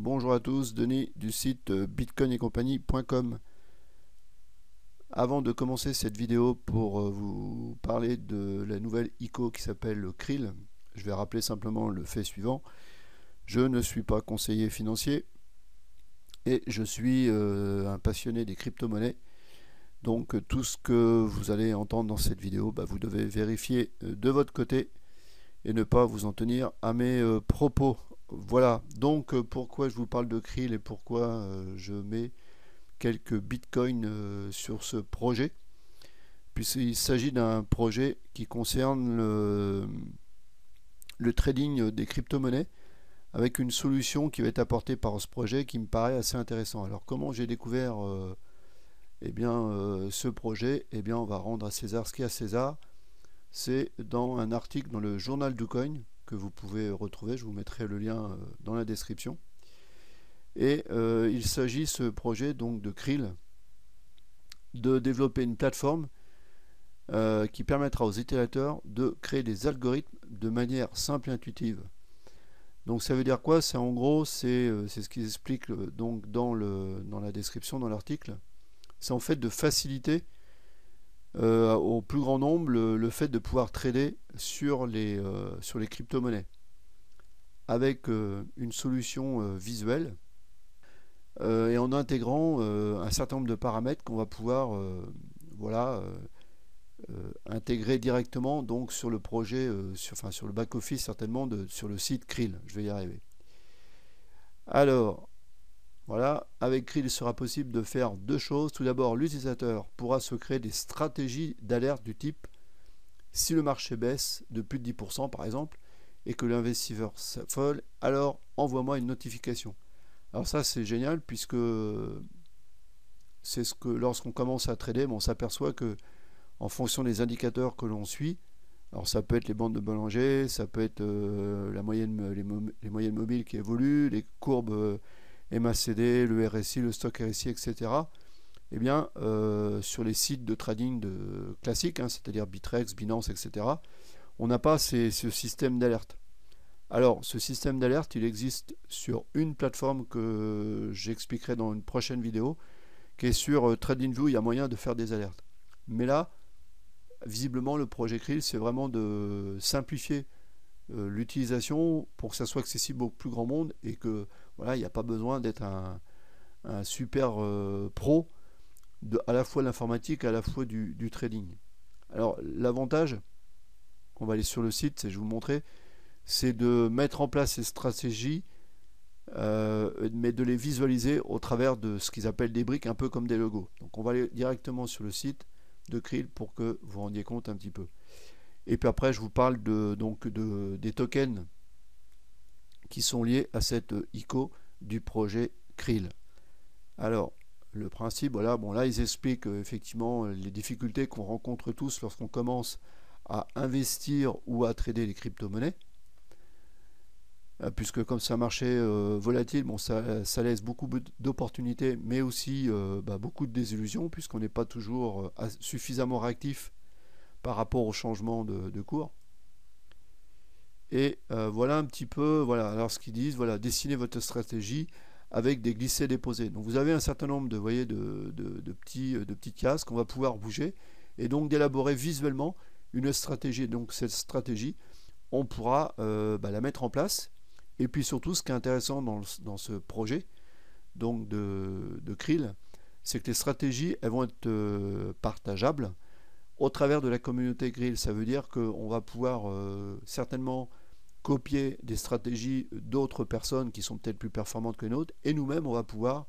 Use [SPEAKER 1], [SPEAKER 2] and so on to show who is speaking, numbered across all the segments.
[SPEAKER 1] Bonjour à tous, Denis du site bitcoinetcompagnie.com. Avant de commencer cette vidéo pour vous parler de la nouvelle ICO qui s'appelle Krill, je vais rappeler simplement le fait suivant. Je ne suis pas conseiller financier et je suis un passionné des crypto-monnaies. Donc tout ce que vous allez entendre dans cette vidéo, vous devez vérifier de votre côté et ne pas vous en tenir à mes propos. Voilà, donc pourquoi je vous parle de Krill et pourquoi je mets quelques bitcoins sur ce projet, puisqu'il s'agit d'un projet qui concerne le trading des crypto-monnaies avec une solution qui va être apportée par ce projet qui me paraît assez intéressant. Alors comment j'ai découvert ce projet? On va rendre à César ce qui est à César. C'est dans un article dans le journal du coin que vous pouvez retrouver, je vous mettrai le lien dans la description. Et il s'agit, ce projet donc de Krill, de développer une plateforme qui permettra aux utilisateurs de créer des algorithmes de manière simple et intuitive. Donc ça veut dire quoi? C'est en gros, c'est ce qu'ils expliquent donc dans la description, dans l'article. C'est en fait de faciliter au plus grand nombre le fait de pouvoir trader sur les crypto-monnaies avec une solution visuelle et en intégrant un certain nombre de paramètres qu'on va pouvoir intégrer directement donc sur le projet, sur le back-office certainement, sur le site Krill. Je vais y arriver. Alors, voilà, avec Krill, il sera possible de faire deux choses. Tout d'abord, l'utilisateur pourra se créer des stratégies d'alerte du type si le marché baisse de plus de 10% par exemple, et que l'investisseur s'affole, alors envoie-moi une notification. Alors ça c'est génial puisque c'est ce que lorsqu'on commence à trader, on s'aperçoit que en fonction des indicateurs que l'on suit, alors ça peut être les bandes de Bollinger, ça peut être les moyennes mobiles qui évoluent, les courbes MACD, le RSI, le stock RSI, etc. Sur les sites de trading classiques, c'est-à-dire Bittrex, Binance, etc., on n'a pas ce système d'alerte. Alors, ce système d'alerte, il existe sur une plateforme que j'expliquerai dans une prochaine vidéo, qui est sur TradingView. Il y a moyen de faire des alertes. Mais là, visiblement, le projet Krill, c'est vraiment de simplifier l'utilisation pour que ça soit accessible au plus grand monde et que voilà, il n'y a pas besoin d'être un super pro à la fois de l'informatique et à la fois du trading. Alors, l'avantage, on va aller sur le site, je vais vous montrer, c'est de mettre en place ces stratégies, mais de les visualiser au travers de ce qu'ils appellent des briques, un peu comme des logos. Donc on va aller directement sur le site de Krill pour que vous vous rendiez compte un petit peu. Et puis après, je vous parle des tokens qui sont liés à cette ICO du projet Krill. Alors, le principe, voilà, bon là ils expliquent effectivement les difficultés qu'on rencontre tous lorsqu'on commence à investir ou à trader les crypto-monnaies. Puisque comme c'est un marché volatile, ça laisse beaucoup d'opportunités, mais aussi beaucoup de désillusions, puisqu'on n'est pas toujours suffisamment réactif par rapport au changement de cours. Et voilà un petit peu, voilà, alors ce qu'ils disent, voilà, dessinez votre stratégie avec des glissés-déposés. Donc vous avez un certain nombre de petites cases qu'on va pouvoir bouger, et donc d'élaborer visuellement une stratégie. Donc cette stratégie, on pourra la mettre en place. Et puis surtout, ce qui est intéressant dans ce projet donc de Krill, c'est que les stratégies, elles vont être partageables au travers de la communauté Krill. Ça veut dire qu'on va pouvoir certainement copier des stratégies d'autres personnes qui sont peut-être plus performantes que les nôtres, et nous-mêmes, on va pouvoir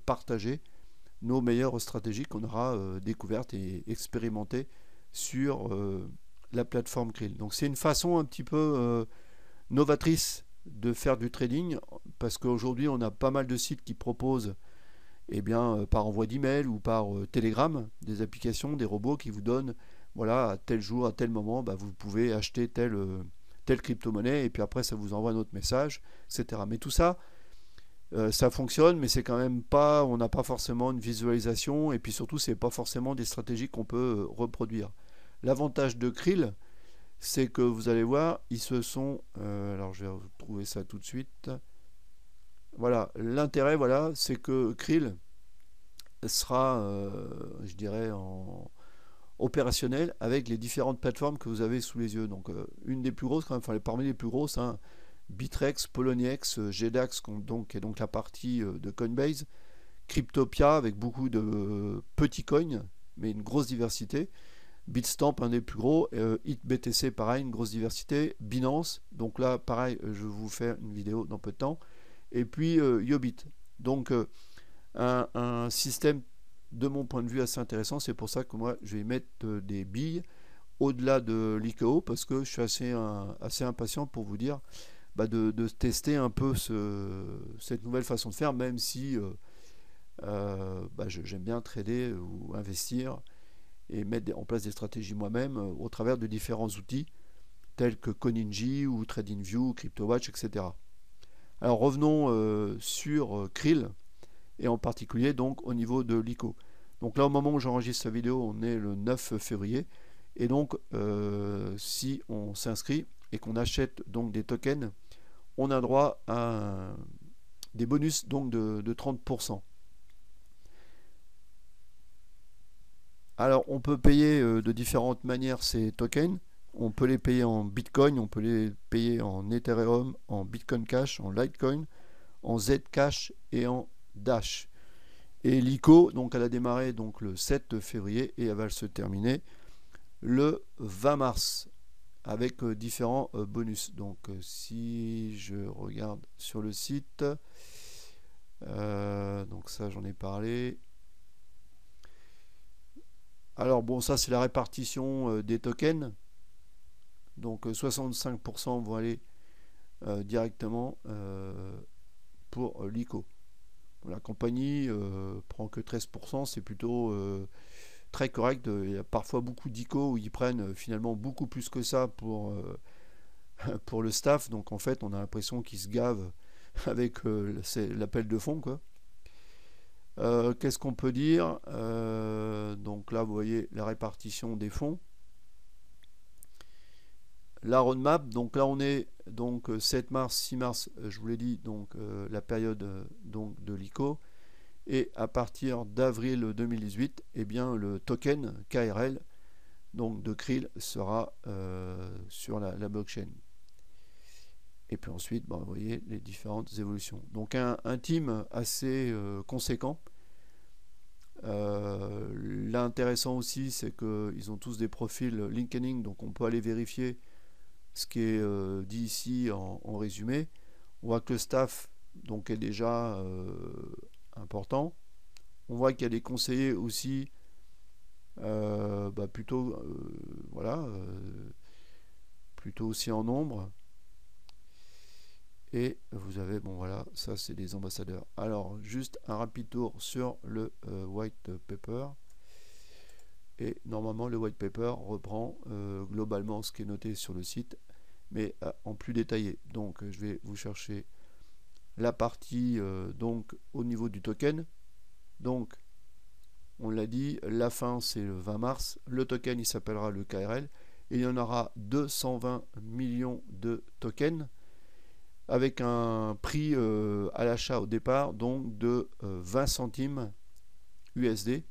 [SPEAKER 1] partager nos meilleures stratégies qu'on aura découvertes et expérimentées sur la plateforme Krill. Donc c'est une façon un petit peu novatrice de faire du trading, parce qu'aujourd'hui on a pas mal de sites qui proposent par envoi d'email ou par Telegram des applications, des robots qui vous donnent, voilà, à tel jour, à tel moment, vous pouvez acheter telle crypto-monnaie, et puis après ça vous envoie un autre message, etc. Mais tout ça, ça fonctionne, mais c'est quand même pas, on n'a pas forcément une visualisation, et puis surtout c'est pas forcément des stratégies qu'on peut reproduire. L'avantage de Krill, c'est que vous allez voir, ils se sont... alors je vais retrouver ça tout de suite. voilà, l'intérêt, voilà, c'est que Krill sera, je dirais, opérationnel avec les différentes plateformes que vous avez sous les yeux. Donc, une des plus grosses, quand même, enfin, parmi les plus grosses, hein, Bitrex, Poloniex, GDAX, donc, qui est donc la partie de Coinbase, Cryptopia avec beaucoup de petits coins, mais une grosse diversité. Bitstamp, un des plus gros. HitBTC, pareil, une grosse diversité. Binance, donc là, pareil, je vais vous faire une vidéo dans peu de temps. Et puis Yobit. Donc, un système, de mon point de vue, assez intéressant. C'est pour ça que moi, je vais mettre des billes au-delà de l'ICO, parce que je suis assez impatient pour vous dire de tester un peu cette nouvelle façon de faire, même si j'aime bien trader ou investir et mettre en place des stratégies moi-même au travers de différents outils tels que Coninji ou TradingView, CryptoWatch, etc. Alors revenons sur Krill et en particulier donc au niveau de l'ICO. Donc là au moment où j'enregistre cette vidéo, on est le 9 février et donc si on s'inscrit et qu'on achète donc des tokens, on a droit à des bonus donc de 30%. Alors, on peut payer de différentes manières ces tokens. On peut les payer en Bitcoin, on peut les payer en Ethereum, en Bitcoin Cash, en Litecoin, en Zcash et en Dash. Et l'ICO, donc elle a démarré donc le 7 février et elle va se terminer le 20 mars avec différents bonus. Donc si je regarde sur le site, donc ça j'en ai parlé. Alors bon, ça c'est la répartition des tokens. Donc 65% vont aller directement pour l'ICO. La compagnie prend que 13%, c'est plutôt très correct. Il y a parfois beaucoup d'ICO où ils prennent finalement beaucoup plus que ça pour le staff. Donc en fait, on a l'impression qu'ils se gavent avec l'appel de fonds, quoi. Qu'est-ce qu'on peut dire? Donc là, vous voyez la répartition des fonds. La roadmap, donc là on est donc 7 mars, 6 mars, je vous l'ai dit, donc la période donc de l'ICO. Et à partir d'avril 2018, eh bien, le token KRL donc de Krill sera sur la blockchain. Et puis ensuite, vous voyez les différentes évolutions. Donc un team assez conséquent. L'intéressant aussi, c'est qu'ils ont tous des profils LinkedIn, donc on peut aller vérifier ce qui est dit ici en résumé. On voit que le staff donc, est déjà important. On voit qu'il y a des conseillers aussi plutôt plutôt aussi en nombre. Et vous avez, bon voilà, ça c'est des ambassadeurs. Alors, juste un rapide tour sur le white paper. Et normalement, le white paper reprend globalement ce qui est noté sur le site, mais en plus détaillé. Donc, je vais vous chercher la partie donc au niveau du token. Donc, on l'a dit, la fin c'est le 20 mars. Le token il s'appellera le KRL. Et il y en aura 220 millions de tokens avec un prix à l'achat au départ donc de 20 centimes USD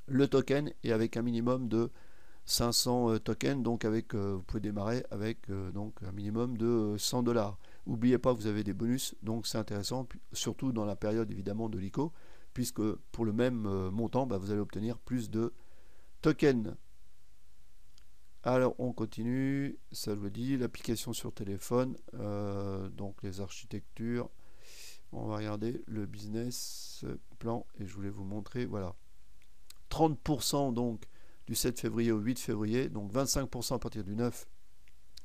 [SPEAKER 1] le token et avec un minimum de 500 tokens, donc avec vous pouvez démarrer avec donc un minimum de 100 $. N'oubliez pas que vous avez des bonus, donc c'est intéressant, surtout dans la période évidemment de l'ICO, puisque pour le même montant, vous allez obtenir plus de tokens. Alors on continue, ça je vous dis, l'application sur téléphone, donc les architectures, on va regarder le business plan et je voulais vous montrer, voilà, 30% donc du 7 février au 8 février, donc 25% à partir du 9,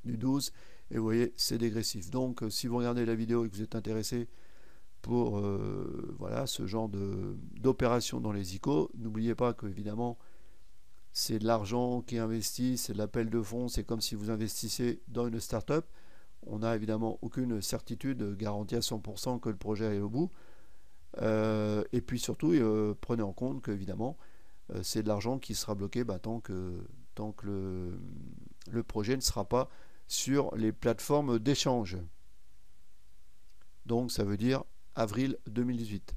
[SPEAKER 1] du 12, et vous voyez c'est dégressif. Donc si vous regardez la vidéo et que vous êtes intéressé pour voilà, ce genre d'opération dans les ICO, n'oubliez pas que évidemment c'est de l'argent qui est investi, c'est de l'appel de fonds, c'est comme si vous investissez dans une start-up. On n'a évidemment aucune certitude garantie à 100% que le projet aille au bout. Et puis surtout, prenez en compte que évidemment, c'est de l'argent qui sera bloqué tant que le projet ne sera pas sur les plateformes d'échange. donc ça veut dire avril 2018.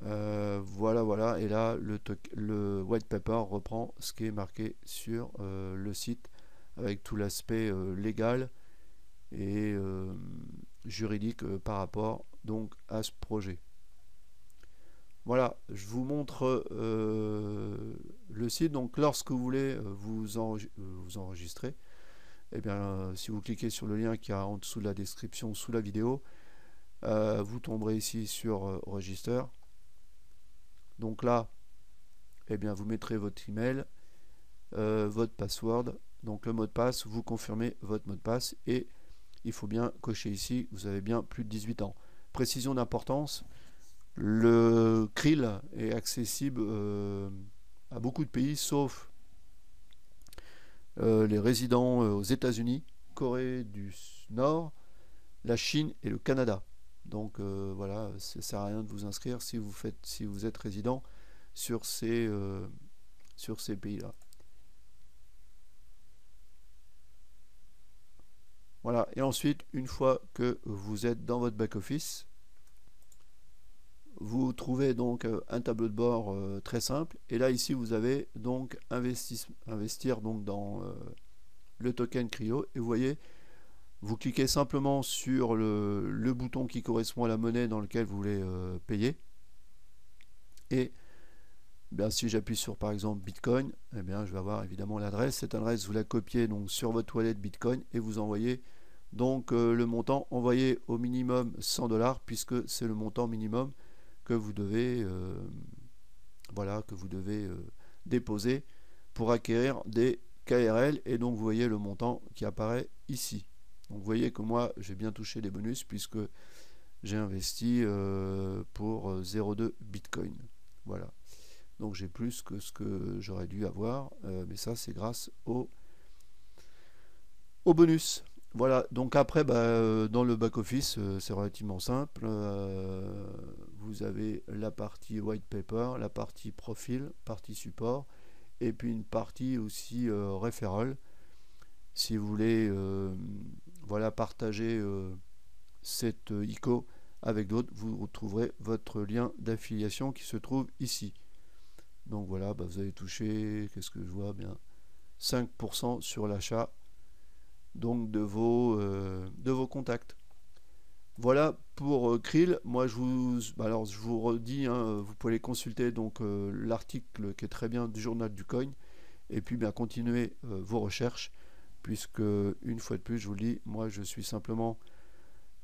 [SPEAKER 1] Voilà, et là le white paper reprend ce qui est marqué sur le site avec tout l'aspect légal et juridique par rapport donc à ce projet. Voilà, je vous montre le site. Donc lorsque vous voulez vous enregistrer, eh bien, si vous cliquez sur le lien qui est en dessous de la description sous la vidéo, vous tomberez ici sur Register. Donc là, eh bien, vous mettrez votre email, votre password, donc le mot de passe, vous confirmez votre mot de passe et il faut bien cocher ici, vous avez bien plus de 18 ans. Précision d'importance, le Krill est accessible à beaucoup de pays sauf les résidents aux États-Unis, Corée du Nord, la Chine et le Canada. Donc voilà, ça sert à rien de vous inscrire si vous êtes résident sur ces pays-là. Voilà, et ensuite, une fois que vous êtes dans votre back-office, vous trouvez donc un tableau de bord très simple. Et là, ici, vous avez donc investir donc dans le token Crio. Et vous voyez, vous cliquez simplement sur le bouton qui correspond à la monnaie dans laquelle vous voulez payer. Et bien, si j'appuie sur par exemple Bitcoin, eh bien, je vais avoir évidemment l'adresse. Cette adresse, vous la copiez donc sur votre wallet Bitcoin et vous envoyez donc le montant envoyé au minimum 100 $, puisque c'est le montant minimum que vous devez déposer pour acquérir des KRL. Et donc vous voyez le montant qui apparaît ici. Donc vous voyez que moi j'ai bien touché des bonus puisque j'ai investi pour 0,2 Bitcoin. Voilà. Donc j'ai plus que ce que j'aurais dû avoir, mais ça c'est grâce au bonus. Voilà, donc après dans le back-office c'est relativement simple. Vous avez la partie white paper, la partie profil, partie support, et puis une partie aussi referral. Si vous voulez voilà, partager cette ICO avec d'autres, vous retrouverez votre lien d'affiliation qui se trouve ici. Donc voilà, vous avez touché, qu'est-ce que je vois bien, 5% sur l'achat donc de vos contacts. Voilà pour Krill. Moi je vous redis, hein, vous pouvez consulter donc l'article qui est très bien du journal du coin et puis bien continuer vos recherches puisque une fois de plus je vous le dis, moi je suis simplement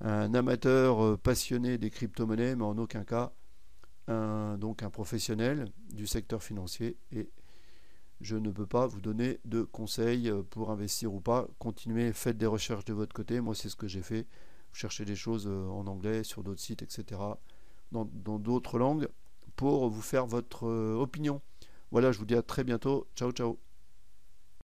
[SPEAKER 1] un amateur passionné des crypto-monnaies mais en aucun cas donc un professionnel du secteur financier et je ne peux pas vous donner de conseils pour investir ou pas. Continuez, faites des recherches de votre côté. Moi, c'est ce que j'ai fait. Vous cherchez des choses en anglais, sur d'autres sites, etc. Dans d'autres langues pour vous faire votre opinion. Voilà, je vous dis à très bientôt. Ciao, ciao.